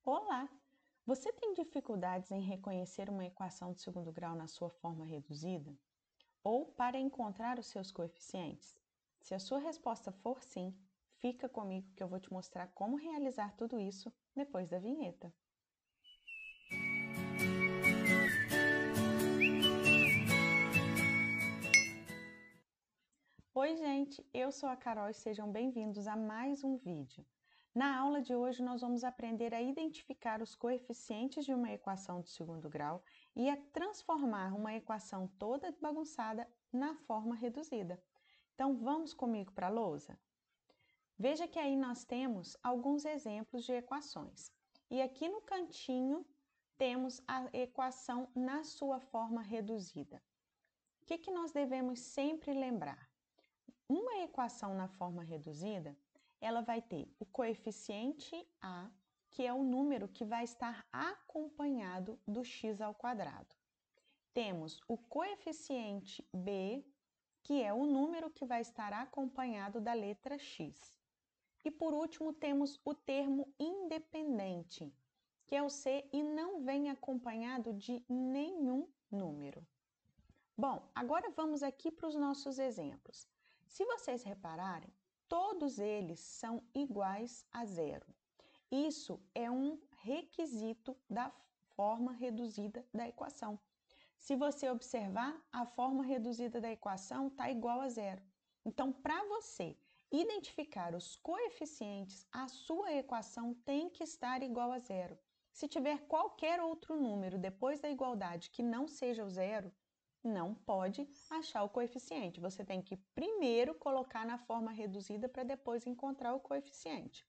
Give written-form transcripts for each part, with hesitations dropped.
Olá! Você tem dificuldades em reconhecer uma equação de segundo grau na sua forma reduzida? Ou para encontrar os seus coeficientes? Se a sua resposta for sim, fica comigo que eu vou te mostrar como realizar tudo isso depois da vinheta. Oi, gente! Eu sou a Carol e sejam bem-vindos a mais um vídeo. Na aula de hoje, nós vamos aprender a identificar os coeficientes de uma equação de segundo grau e a transformar uma equação toda bagunçada na forma reduzida. Então, vamos comigo para a lousa? Veja que aí nós temos alguns exemplos de equações. E aqui no cantinho temos a equação na sua forma reduzida. O que nós devemos sempre lembrar? Uma equação na forma reduzida, ela vai ter o coeficiente a, que é o número que vai estar acompanhado do x ao quadrado. Temos o coeficiente b, que é o número que vai estar acompanhado da letra x. E por último, temos o termo independente, que é o c e não vem acompanhado de nenhum número. Bom, agora vamos aqui para os nossos exemplos. Se vocês repararem, todos eles são iguais a zero. Isso é um requisito da forma reduzida da equação. Se você observar, a forma reduzida da equação está igual a zero. Então, para você identificar os coeficientes, a sua equação tem que estar igual a zero. Se tiver qualquer outro número depois da igualdade que não seja o zero, não pode achar o coeficiente. Você tem que primeiro colocar na forma reduzida para depois encontrar o coeficiente.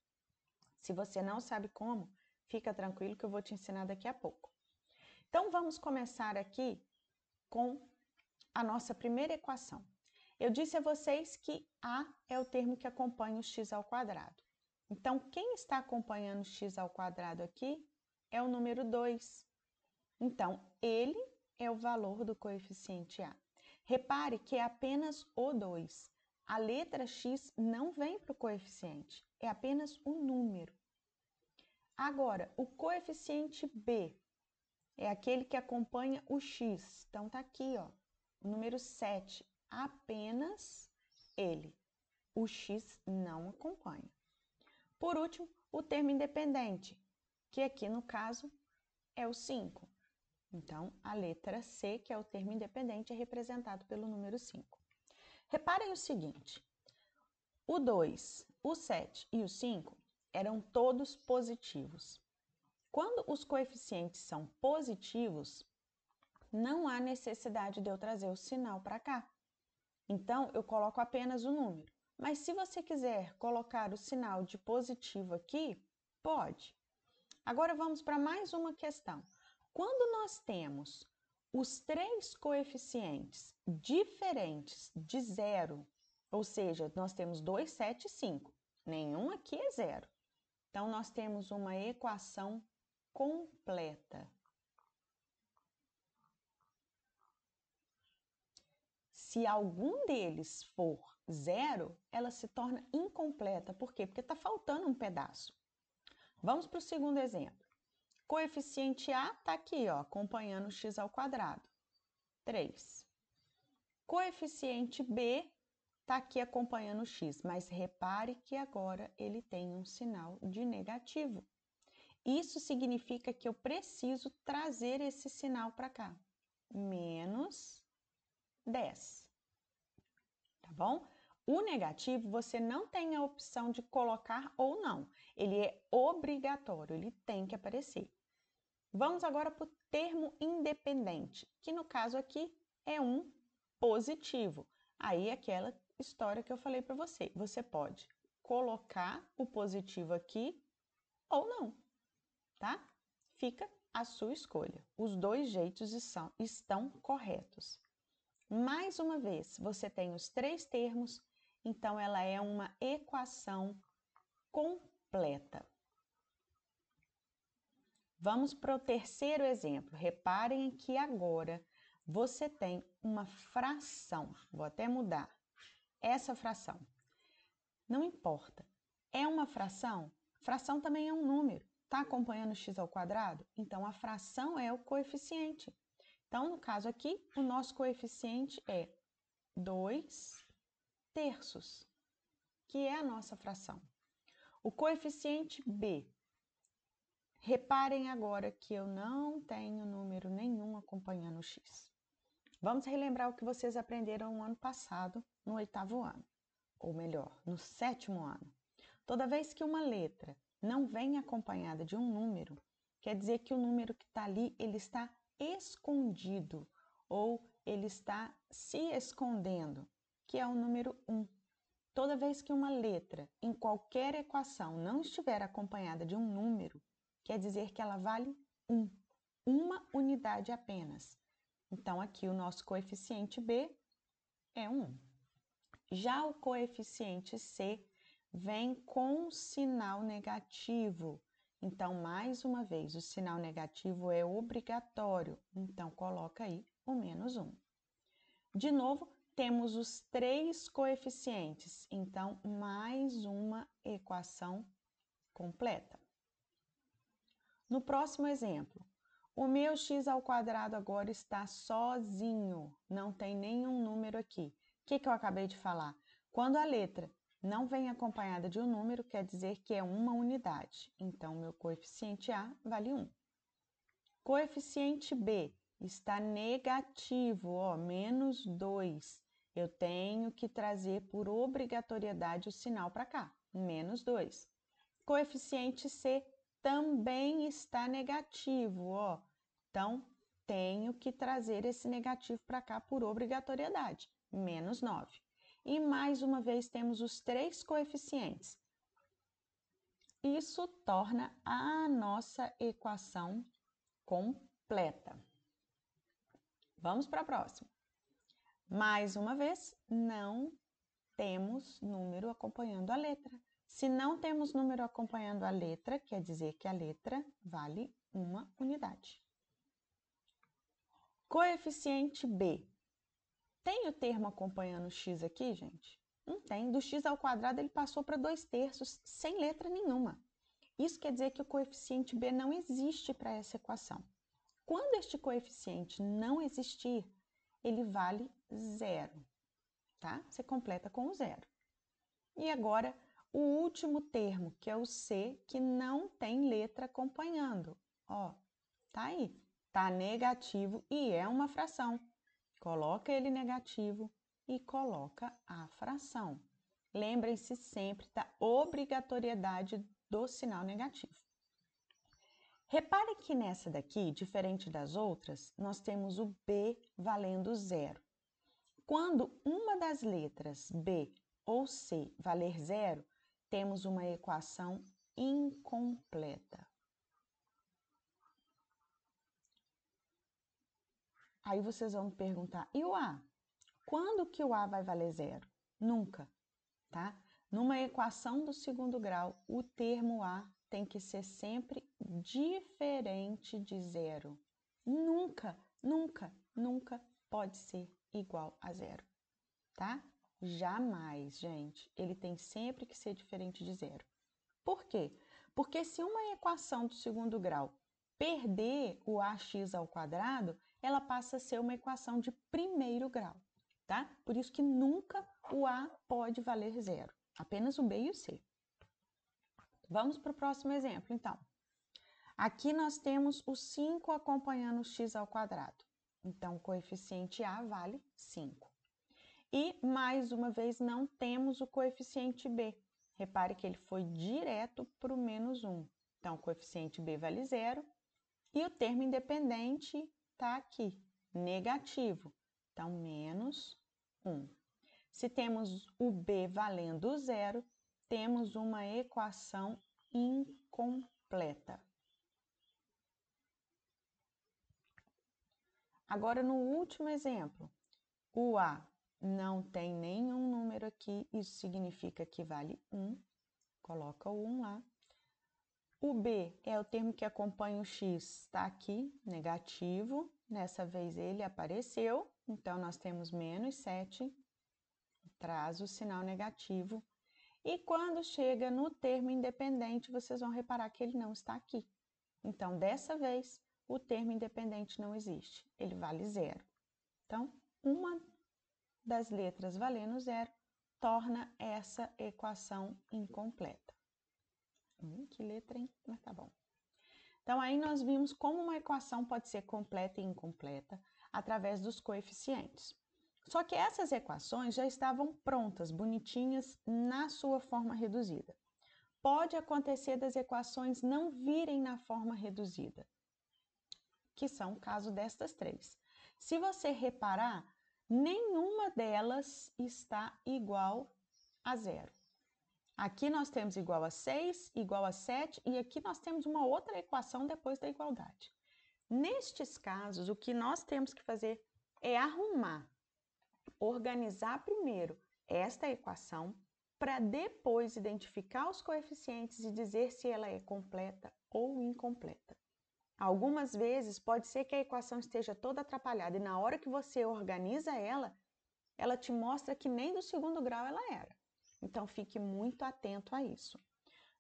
Se você não sabe como, fica tranquilo que eu vou te ensinar daqui a pouco. Então, vamos começar aqui com a nossa primeira equação. Eu disse a vocês que a é o termo que acompanha o x ao quadrado. Então, quem está acompanhando o x ao quadrado aqui é o número 2. Então, ele é o valor do coeficiente a. Repare que é apenas o 2. A letra x não vem para o coeficiente, é apenas o número. Agora, o coeficiente b é aquele que acompanha o x. Então, tá aqui, ó, o número 7, apenas ele. O x não acompanha. Por último, o termo independente, que aqui no caso é o 5. Então, a letra C, que é o termo independente, é representado pelo número 5. Reparem o seguinte, o 2, o 7 e o 5 eram todos positivos. Quando os coeficientes são positivos, não há necessidade de eu trazer o sinal para cá. Então, eu coloco apenas o número. Mas se você quiser colocar o sinal de positivo aqui, pode. Agora, vamos para mais uma questão. Quando nós temos os três coeficientes diferentes de zero, ou seja, nós temos 2, 7 e 5, nenhum aqui é zero. Então, nós temos uma equação completa. Se algum deles for zero, ela se torna incompleta. Por quê? Porque está faltando um pedaço. Vamos para o segundo exemplo. Coeficiente A está aqui, ó, acompanhando o x ao quadrado, 3. Coeficiente B está aqui acompanhando o x, mas repare que agora ele tem um sinal de negativo. Isso significa que eu preciso trazer esse sinal para cá, menos 10. Tá bom? O negativo você não tem a opção de colocar ou não. Ele é obrigatório, ele tem que aparecer. Vamos agora para o termo independente, que no caso aqui é um positivo. Aí aquela história que eu falei para você. Você pode colocar o positivo aqui ou não, tá? Fica a sua escolha. Os dois jeitos estão corretos. Mais uma vez, você tem os três termos, então ela é uma equação completa. Vamos para o terceiro exemplo. Reparem que agora você tem uma fração. Vou até mudar essa fração. Não importa. É uma fração? Fração também é um número. está acompanhando o x ao quadrado? Então, a fração é o coeficiente. Então, no caso aqui, o nosso coeficiente é 2/3, que é a nossa fração. O coeficiente b. Reparem agora que eu não tenho número nenhum acompanhando o x. Vamos relembrar o que vocês aprenderam no ano passado, no 8º ano, ou melhor, no 7º ano. Toda vez que uma letra não vem acompanhada de um número, quer dizer que o número que está ali, ele está escondido, ou ele está se escondendo, que é o número 1. Toda vez que uma letra em qualquer equação não estiver acompanhada de um número, quer dizer que ela vale 1, uma unidade apenas. Então, aqui o nosso coeficiente b é 1. Já o coeficiente c vem com sinal negativo. Então, mais uma vez, o sinal negativo é obrigatório. Então, coloca aí o menos 1. De novo, temos os 3 coeficientes. Então, mais uma equação completa. No próximo exemplo, o meu x ao quadrado agora está sozinho, não tem nenhum número aqui. O que eu acabei de falar? Quando a letra não vem acompanhada de um número, quer dizer que é uma unidade. Então, meu coeficiente A vale 1. Coeficiente B está negativo, ó, menos 2. Eu tenho que trazer por obrigatoriedade o sinal para cá, menos 2. Coeficiente C também está negativo, ó. Então, tenho que trazer esse negativo para cá por obrigatoriedade, menos 9. E mais uma vez temos os 3 coeficientes. Isso torna a nossa equação completa. Vamos para a próxima. Mais uma vez, não temos número acompanhando a letra. Se não temos número acompanhando a letra, quer dizer que a letra vale uma unidade. Coeficiente B. Tem o termo acompanhando o x aqui, gente? Não tem. Do x ao quadrado ele passou para 2/3 sem letra nenhuma. Isso quer dizer que o coeficiente B não existe para essa equação. Quando este coeficiente não existir, ele vale 0, tá? Você completa com o 0. E agora, o último termo, que é o C, que não tem letra acompanhando. Ó, tá aí. Tá negativo e é uma fração. Coloca ele negativo e coloca a fração. Lembrem-se sempre da obrigatoriedade do sinal negativo. Repare que nessa daqui, diferente das outras, nós temos o B valendo 0. Quando uma das letras B ou C valer 0, temos uma equação incompleta. Aí vocês vão me perguntar, e o A? Quando que o A vai valer 0? Nunca, tá? Numa equação do segundo grau, o termo A tem que ser sempre diferente de 0. Nunca, nunca, nunca pode ser igual a 0, tá? Jamais, gente. Ele tem sempre que ser diferente de 0. Por quê? Porque se uma equação do segundo grau perder o ax ao quadrado, ela passa a ser uma equação de primeiro grau, tá? Por isso que nunca o A pode valer 0, apenas o B e o C. Vamos para o próximo exemplo, então. Aqui nós temos o 5 acompanhando o x ao quadrado. Então, o coeficiente A vale 5. E, mais uma vez, não temos o coeficiente B. Repare que ele foi direto para o menos 1. Então, o coeficiente B vale 0. E o termo independente está aqui, negativo. Então, menos 1. Se temos o B valendo 0, temos uma equação incompleta. Agora, no último exemplo, o A não tem nenhum número aqui, isso significa que vale 1. Coloca o 1 lá. O B é o termo que acompanha o x, está aqui, negativo. Nessa vez ele apareceu, então nós temos menos 7, traz o sinal negativo. E quando chega no termo independente, vocês vão reparar que ele não está aqui. Então, dessa vez, o termo independente não existe, ele vale zero. Então, uma das letras valendo zero torna essa equação incompleta. Que letra, hein? Mas tá bom. Então, aí nós vimos como uma equação pode ser completa e incompleta através dos coeficientes. Só que essas equações já estavam prontas, bonitinhas, na sua forma reduzida. Pode acontecer das equações não virem na forma reduzida, que são o caso destas três. Se você reparar, nenhuma delas está igual a zero. Aqui nós temos igual a 6, igual a 7, e aqui nós temos uma outra equação depois da igualdade. Nestes casos, o que nós temos que fazer é arrumar, organizar primeiro esta equação, para depois identificar os coeficientes e dizer se ela é completa ou incompleta. Algumas vezes pode ser que a equação esteja toda atrapalhada e na hora que você organiza ela te mostra que nem do segundo grau ela era. Então, fique muito atento a isso.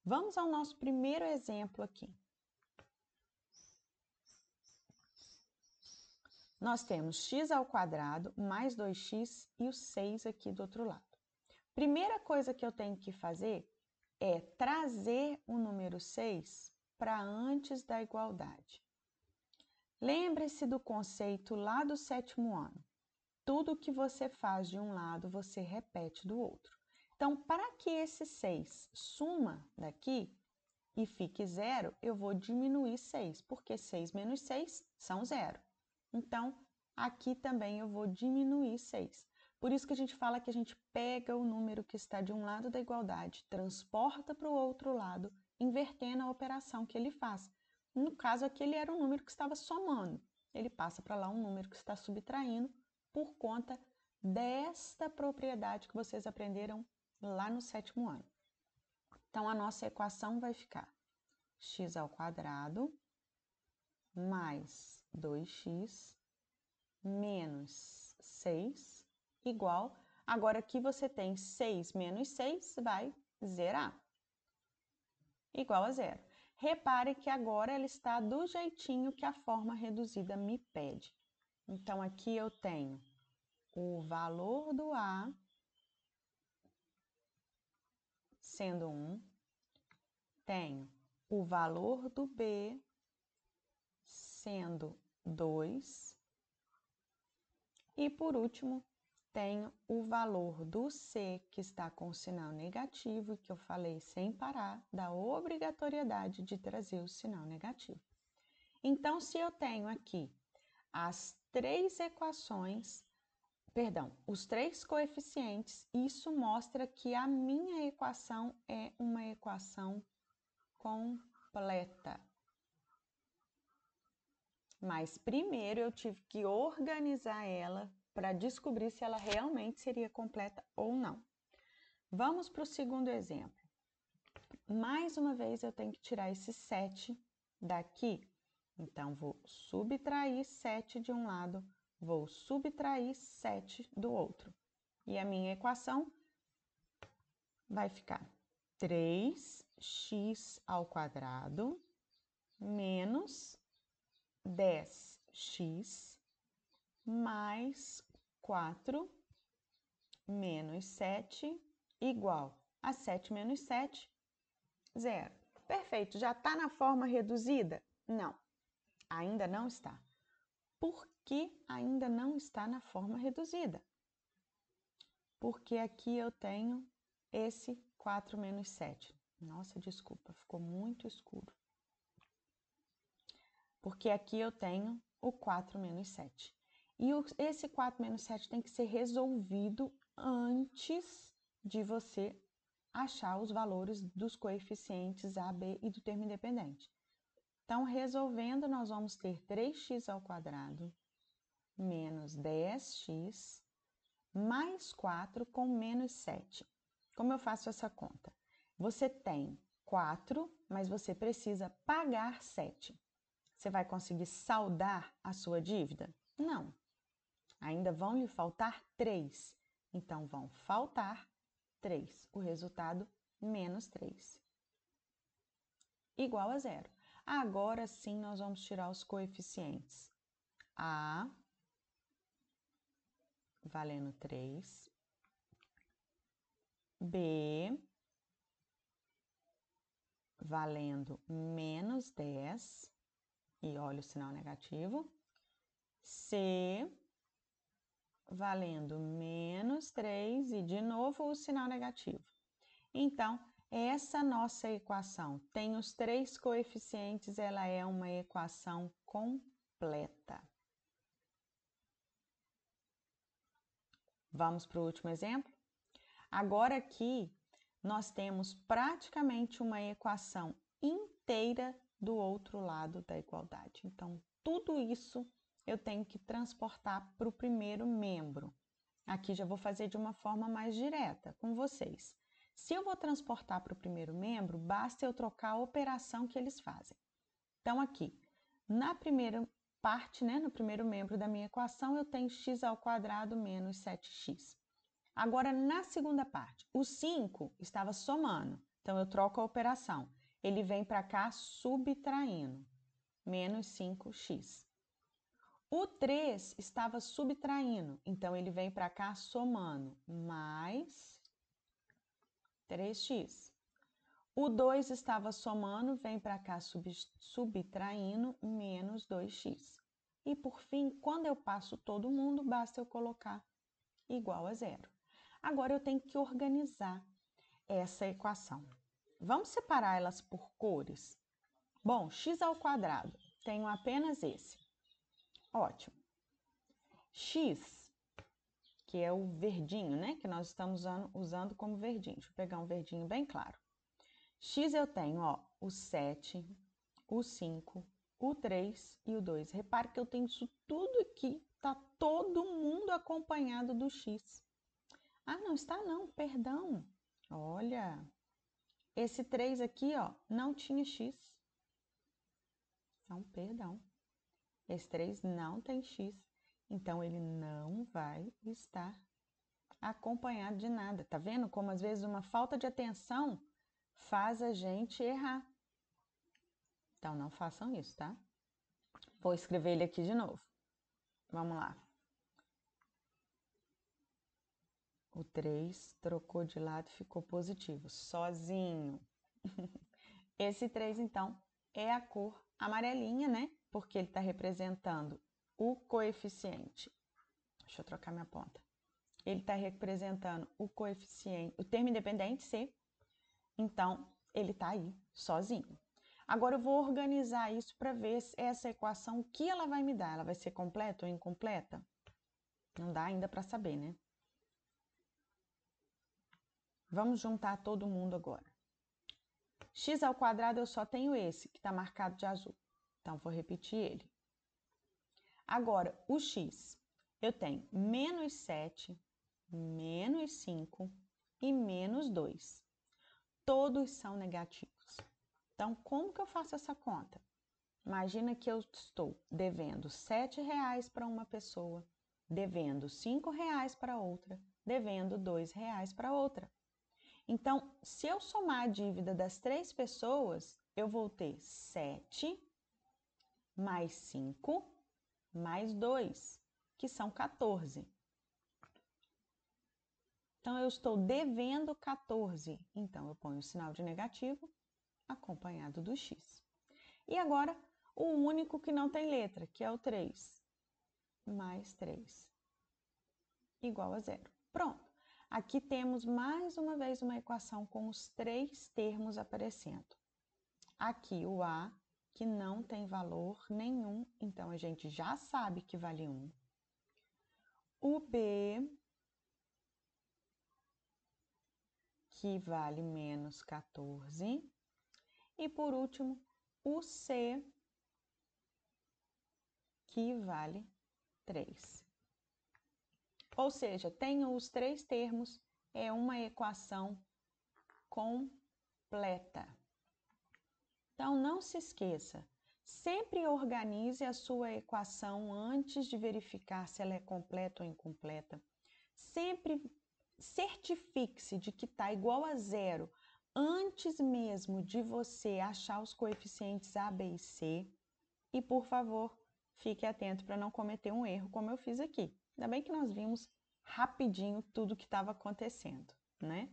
Vamos ao nosso primeiro exemplo aqui. Nós temos x ao quadrado mais 2x e o 6 aqui do outro lado. Primeira coisa que eu tenho que fazer é trazer o número 6 para antes da igualdade. Lembre-se do conceito lá do 7º ano. Tudo que você faz de um lado, você repete do outro. Então, para que esse 6 suma daqui e fique zero, eu vou diminuir 6, porque 6 menos 6 são zero. Então, aqui também eu vou diminuir 6. Por isso que a gente fala que a gente pega o número que está de um lado da igualdade, transporta para o outro lado, invertendo a operação que ele faz. No caso aqui, ele era um número que estava somando. Ele passa para lá um número que está subtraindo por conta desta propriedade que vocês aprenderam lá no 7º ano. Então, a nossa equação vai ficar x ao quadrado mais 2x menos 6 igual. Agora, aqui você tem 6 menos 6, vai zerar. Igual a zero. Repare que agora ela está do jeitinho que a forma reduzida me pede. Então, aqui eu tenho o valor do A sendo 1, tenho o valor do B sendo 2, e por último, tenho o valor do C, que está com o sinal negativo, e que eu falei sem parar, da obrigatoriedade de trazer o sinal negativo. Então, se eu tenho aqui as três equações, os três coeficientes, isso mostra que a minha equação é uma equação completa. Mas primeiro eu tive que organizar ela para descobrir se ela realmente seria completa ou não. Vamos para o segundo exemplo. Mais uma vez eu tenho que tirar esse 7 daqui. Então, vou subtrair 7 de um lado, vou subtrair 7 do outro. E a minha equação vai ficar 3x ao quadrado menos 10x mais 4 menos 7 igual a 7 menos 7, 0. Perfeito, já está na forma reduzida? Não, ainda não está. Por que ainda não está na forma reduzida? Porque aqui eu tenho esse 4 menos 7. Nossa, desculpa, ficou muito escuro. Porque aqui eu tenho o 4 menos 7. E esse 4 menos 7 tem que ser resolvido antes de você achar os valores dos coeficientes A, B e do termo independente. Então, resolvendo, nós vamos ter 3x ao quadrado menos 10x mais 4 com menos 7. Como eu faço essa conta? Você tem 4, mas você precisa pagar 7. Você vai conseguir saldar a sua dívida? Não. Ainda vão lhe faltar 3. Então, vão faltar 3. O resultado, menos 3. Igual a zero. Agora sim, nós vamos tirar os coeficientes. A valendo 3. B valendo menos 10. E olha o sinal negativo. C valendo menos 3 e de novo o sinal negativo. Então, essa nossa equação tem os 3 coeficientes, ela é uma equação completa. Vamos para o último exemplo? Agora aqui, nós temos praticamente uma equação inteira do outro lado da igualdade. Então, tudo isso eu tenho que transportar para o primeiro membro. Aqui já vou fazer de uma forma mais direta com vocês. Se eu vou transportar para o primeiro membro, basta eu trocar a operação que eles fazem. Então, aqui, na primeira parte, no primeiro membro da minha equação, eu tenho x² menos 7x. Agora, na segunda parte, o 5 estava somando, então eu troco a operação. Ele vem para cá subtraindo, menos 5x. O 3 estava subtraindo, então ele vem para cá somando, mais 3x. O 2 estava somando, vem para cá subtraindo, menos 2x. E por fim, quando eu passo todo mundo, basta eu colocar igual a zero. Agora eu tenho que organizar essa equação. Vamos separar elas por cores? Bom, x², tenho apenas esse. Ótimo. X, que é o verdinho, que nós estamos usando como verdinho. Deixa eu pegar um verdinho bem claro. X eu tenho, o 7, o 5, o 3 e o 2. Repare que eu tenho isso tudo aqui, tá todo mundo acompanhado do x. Ah, não está não, perdão. Olha, esse 3 aqui, não tinha x. Então, perdão. Esse 3 não tem x. Então, ele não vai estar acompanhado de nada. Tá vendo como às vezes uma falta de atenção faz a gente errar? Então, não façam isso, tá? Vou escrever ele aqui de novo. Vamos lá. O 3 trocou de lado e ficou positivo, sozinho. Esse 3, então, é a cor amarelinha, Porque ele está representando o coeficiente. Deixa eu trocar minha ponta. Ele está representando o coeficiente, o termo independente, C. Então, ele está aí, sozinho. Agora, eu vou organizar isso para ver essa equação, o que ela vai me dar. Ela vai ser completa ou incompleta? Não dá ainda para saber, Vamos juntar todo mundo agora. x² eu só tenho esse, que está marcado de azul. Então, vou repetir ele. Agora, o x, eu tenho menos 7, menos 5 e menos 2. Todos são negativos. Então, como que eu faço essa conta? Imagina que eu estou devendo R$7 para uma pessoa, devendo R$5 para outra, devendo R$2 para outra. Então, se eu somar a dívida das 3 pessoas, eu vou ter 7 mais 5 mais 2, que são 14. Então, eu estou devendo 14. Então, eu ponho o sinal de negativo acompanhado do x. E agora, o único que não tem letra, que é o 3. Mais 3. Igual a zero. Pronto. Aqui temos mais uma vez uma equação com os 3 termos aparecendo. Aqui o A, que não tem valor nenhum, então a gente já sabe que vale 1. O B, que vale menos 14. E por último, o C, que vale 3. Ou seja, tenho os 3 termos, é uma equação completa. Então, não se esqueça, sempre organize a sua equação antes de verificar se ela é completa ou incompleta. Sempre certifique-se de que está igual a zero antes mesmo de você achar os coeficientes A, B e C. E, por favor, fique atento para não cometer um erro como eu fiz aqui. Ainda bem que nós vimos rapidinho tudo o que estava acontecendo, né?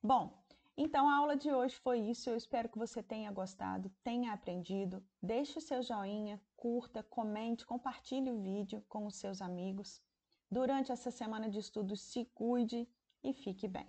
Bom, então a aula de hoje foi isso. Eu espero que você tenha gostado, tenha aprendido. Deixe o seu joinha, curta, comente, compartilhe o vídeo com os seus amigos. Durante essa semana de estudos, se cuide e fique bem.